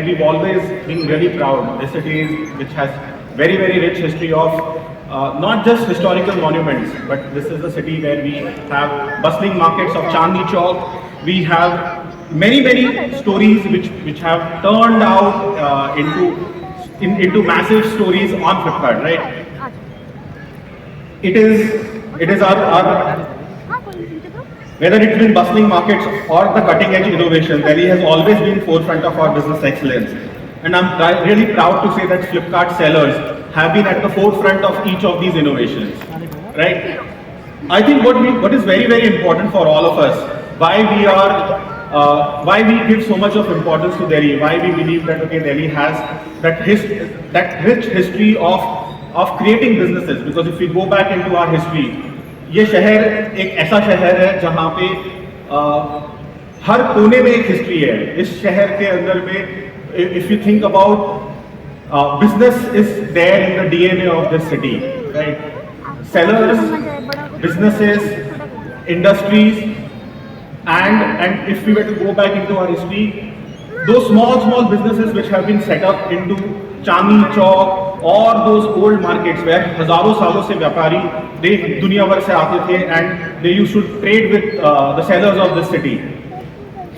where we've always been really proud. This city which has very, very rich history of not just historical monuments, but this is a city where we have bustling markets of Chandni Chowk. We have many stories which have turned out into massive stories on Flipkart, right? It is our whether it's been bustling markets or the cutting edge innovation, Delhi has always been forefront of our business excellence. And I'm really proud to say that Flipkart sellers have been at the forefront of each of these innovations, right? I think what is very, very important for all of us, why we give so much of importance to Delhi, why we believe that okay, Delhi has that rich history of creating businesses, because if we go back into our history, ये शहर एक ऐसा शहर है जहाँ पे हर कोने में एक हिस्ट्री है. इस शहर के अंदर में if you think about business is there in the DNA of this city, right? Sellers, businesses, industries, and if we were to go back into our history, those small businesses which have been set up into Chandni Chowk और those old markets where हजारों सालों से व्यापारी दुनिया भर से आते थे and they used to trade with the sellers of the city.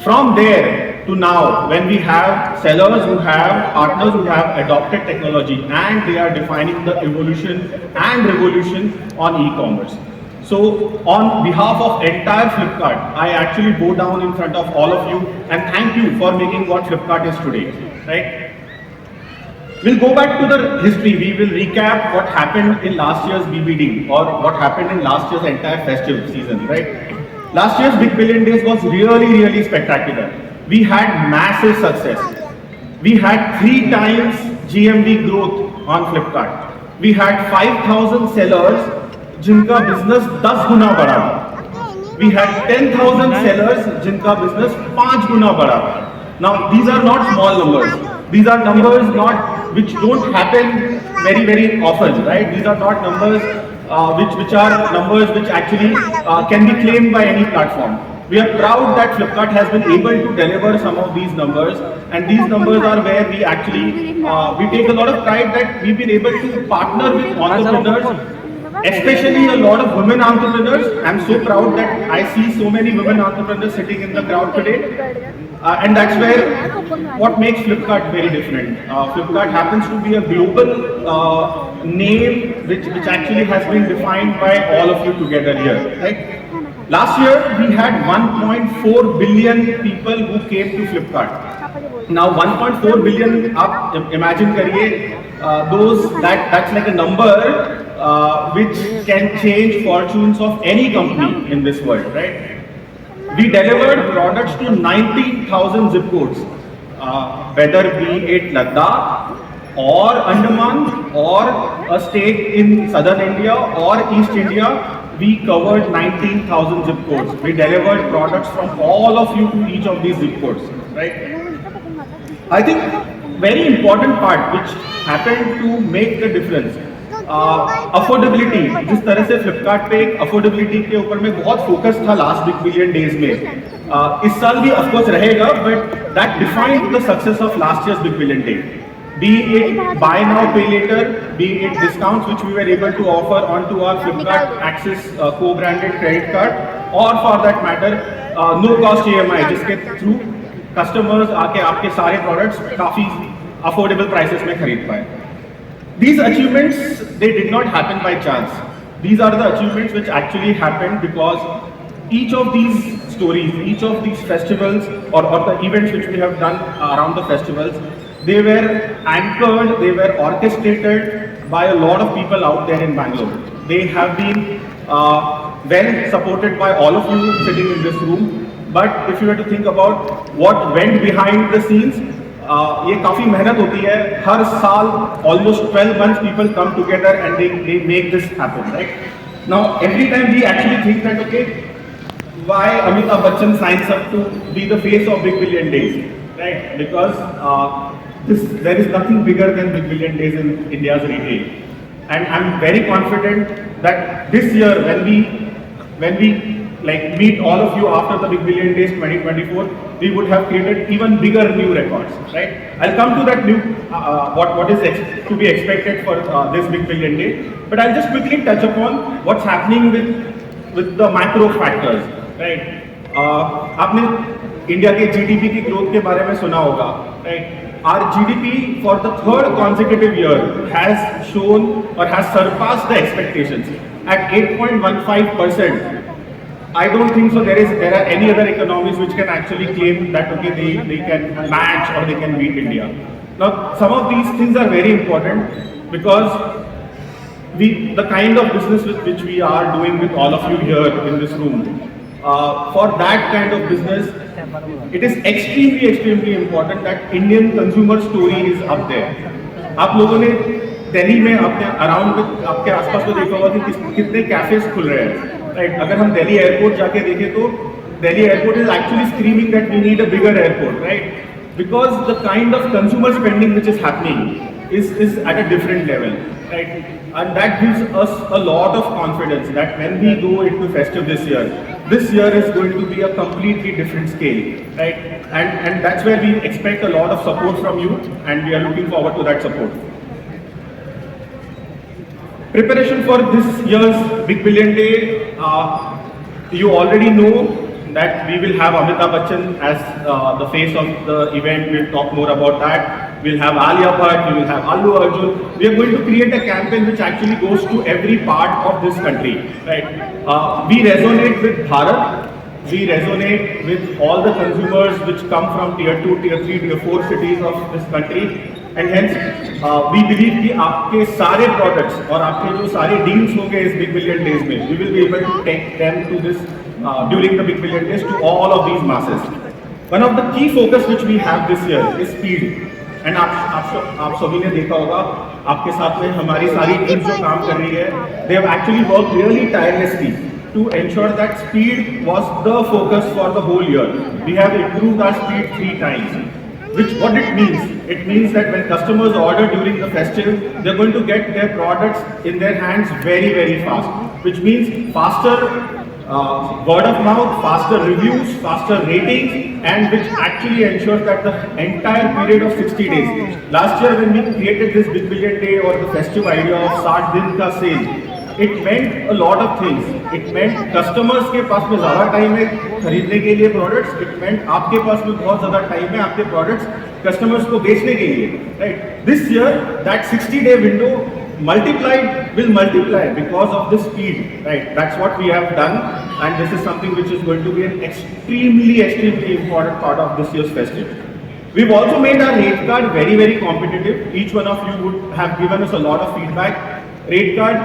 From there to now, when we have sellers who have partners who have adopted technology and they are defining the evolution and revolution on e-commerce. So on behalf of entire Flipkart, I actually bow down in front of all of you and thank you for making what Flipkart is today, right? We'll go back to the history. We will recap what happened in last year's BBD or what happened in last year's entire festive season, right? Last year's Big Billion Days was really spectacular. We had massive success. We had 3 times GMV growth on Flipkart. We had 5,000 sellers जिनका business 10 गुना बढ़ा. We had 10,000 sellers जिनका business 5 गुना बढ़ा. Now these are not small numbers. These are numbers which don't happen very often, right? These are not numbers which are numbers which actually can be claimed by any platform. We are proud that Flipkart has been able to deliver some of these numbers, and these numbers are where we actually we take a lot of pride that we've been able to partner with entrepreneurs, especially a lot of women entrepreneurs. I'm so proud that I see so many women entrepreneurs sitting in the crowd today. And that's where what makes Flipkart very different. Flipkart happens to be a global name which actually has been defined by all of you together here, right? Last year we had 1.4 billion people who came to Flipkart. Now 1.4 billion, up imagine kariye, that's like a number which can change fortunes of any company in this world, right? We delivered products to 19,000 zip codes, whether be it Ladakh or Andaman or a state in southern India or East India. We covered 19,000 zip codes. We delivered products from all of you to each of these zip codes, right? I think very important part which happened to make the difference, affordability. जिस तरह से फ्लिपकार्ट पे एक affordability के ऊपर में बहुत focus था लास्ट बिग बिलियन डेज में, इस साल भी ऑफ कोर्स रहेगा, but that defined the success of last years big billion day. Be it buy now pay later, be it discounts which we were able to offer onto our Flipkart Access co-branded credit card, or for that matter no cost EMI जिसके through customers आके आपके सारे products काफी affordable prices में खरीद पाए. These achievements, they did not happen by chance. These are the achievements which actually happened because each of these stories, each of these festivals or the events which we have done around the festivals, they were anchored, they were orchestrated by a lot of people out there in Bangalore. They have been well supported by all of you sitting in this room. But if you were to think about what went behind the scenes, ये काफ़ी मेहनत होती है. हर साल almost 12 months people come together and they make this happen, right? Now every time we actually think that okay, why Amitabh Bachchan signs up to be the face of Big Billion Days, right? Because there is nothing bigger than Big Billion Days in India's retail, and I'm very confident that this year when we like meet all of you after the Big Billion Days 2024, we would have created even bigger new records, right? I'll come to that new, what is to be expected for this Big Billion Day, but I'll just quickly touch upon what's happening with the macro factors, right? आपने India के GDP की growth के बारे में सुना होगा, right? Our GDP for the third consecutive year has shown or has surpassed the expectations at 8.15%. I don't think so. There are any other economies which can actually claim that okay they can match or they can beat India. Now some of these things are very important because the kind of business with which we are doing with all of you here in this room, for that kind of business, it is extremely important that Indian consumer story is up there. आप लोगों ने दिल्ली में अपने around में आपके आसपास तो देखा होगा कि कितने कैफेज खुल रहे हैं, राइट? अगर हम दिल्ली एयरपोर्ट जाके देखें तो Delhi airport is actually screaming that we need a bigger airport, right? Because the kind of consumer spending which is happening is at a different level, right? And that gives us a lot of confidence that when we go into festive this year is going to be a completely different scale, right? And that's where we expect a lot of support from you, and we are looking forward to that support. Preparation for this year's Big Billion Day, you already know that we will have Amitabh Bachchan as the face of the event. We'll talk more about that. We'll have Alia Bhatt, we will have Allu Arjun. We are going to create a campaign which actually goes to every part of this country, right? We resonate with Bharat. We resonate with all the consumers which come from tier 2, tier 3, tier 4 cities of this country. And hence we believe कि आपके सारे products और आपके जो सारे deals होंगे इस Big Billion Days में, we will be able to take them to this during the Big Billion Days to all of these masses. One of the key focus which we have this year is speed. And आप सभी ने देखा होगा आपके साथ में हमारी सारी टीम्स जो काम कर रही है, they have actually worked really tirelessly to ensure that speed was the focus for the whole year. We have improved our speed 3 times. What it means? It means that when customers order during the festive, they're going to get their products in their hands very fast. Which means faster word of mouth, faster reviews, faster ratings, and which actually ensures that the entire period of 60 days. Last year when we created this Big Billion Day or the festive idea of 60 दिन का sale, it meant a lot of things. It meant customers के पास में ज़्यादा time है खरीदने के लिए products. It meant आपके पास में बहुत ज़्यादा टाइम है आपके products customers को बेचने के लिए, right? This year that 60-day window will multiply because of the speed, right? That's what we have done, and this is something which is going to be an extremely important part of this year's festive. We've also made our rate card very competitive. Each one of you would have given us a lot of feedback. Rate card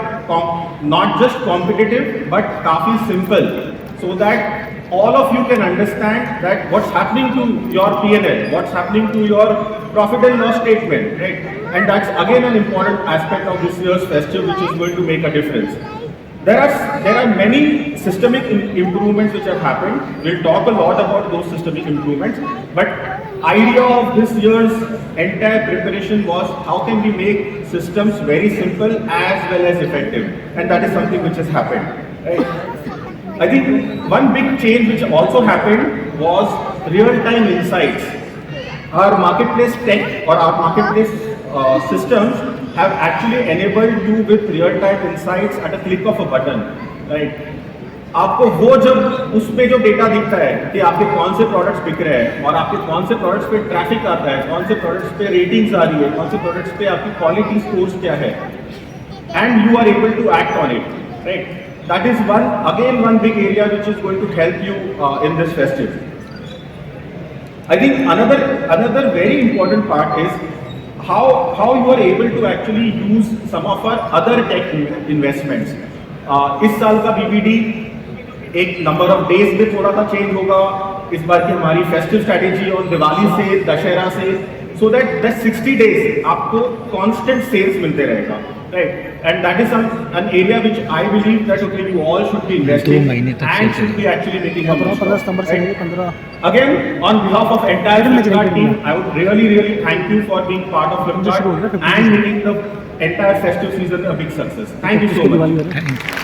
not just competitive but काफी simple, so that all of you can understand that what's happening to your P&L, what's happening to your profit and loss statement, right? And that's again an important aspect of this year's festive which is going to make a difference. There are many systemic improvements which have happened. We'll talk a lot about those systemic improvements, but idea of this year's entire preparation was how can we make systems very simple as well as effective, and that is something which has happened, right? I think one big change which also happened was real-time insights. Our marketplace tech or our marketplace systems have actually enabled you with real-time insights at a click of a button, right? आपको वो जब उस पे जो data दिखता है कि आपके कौन से प्रोडक्ट्स बिक रहे हैं और आपके कौन से प्रोडक्ट्स पे ट्रैफिक आता है, कौन से प्रोडक्ट्स पे रेटिंग्स आ रही है, कौन से प्रोडक्ट्स पे आपकी क्वालिटी स्कोर्स क्या है, and you are able to act on it, right? That is one big area which is going to help you in this festive. I think another very important part is how you are able to actually use some of our other tech investments. इस साल का BBD एक number of days में थोड़ा सा change होगा. इस बार की हमारी फेस्टिव स्ट्रैटेजी और दिवाली से दशहरा से, so that the 60 days आपको constant sales मिलते रहेगा, right? And that is an area which I believe that okay, you all should be investing and should be actually making a move. Right? Again, on behalf of entire Flipkart team, I would really thank you for being part of Flipkart and making the entire festive season a big success. Thank you so much.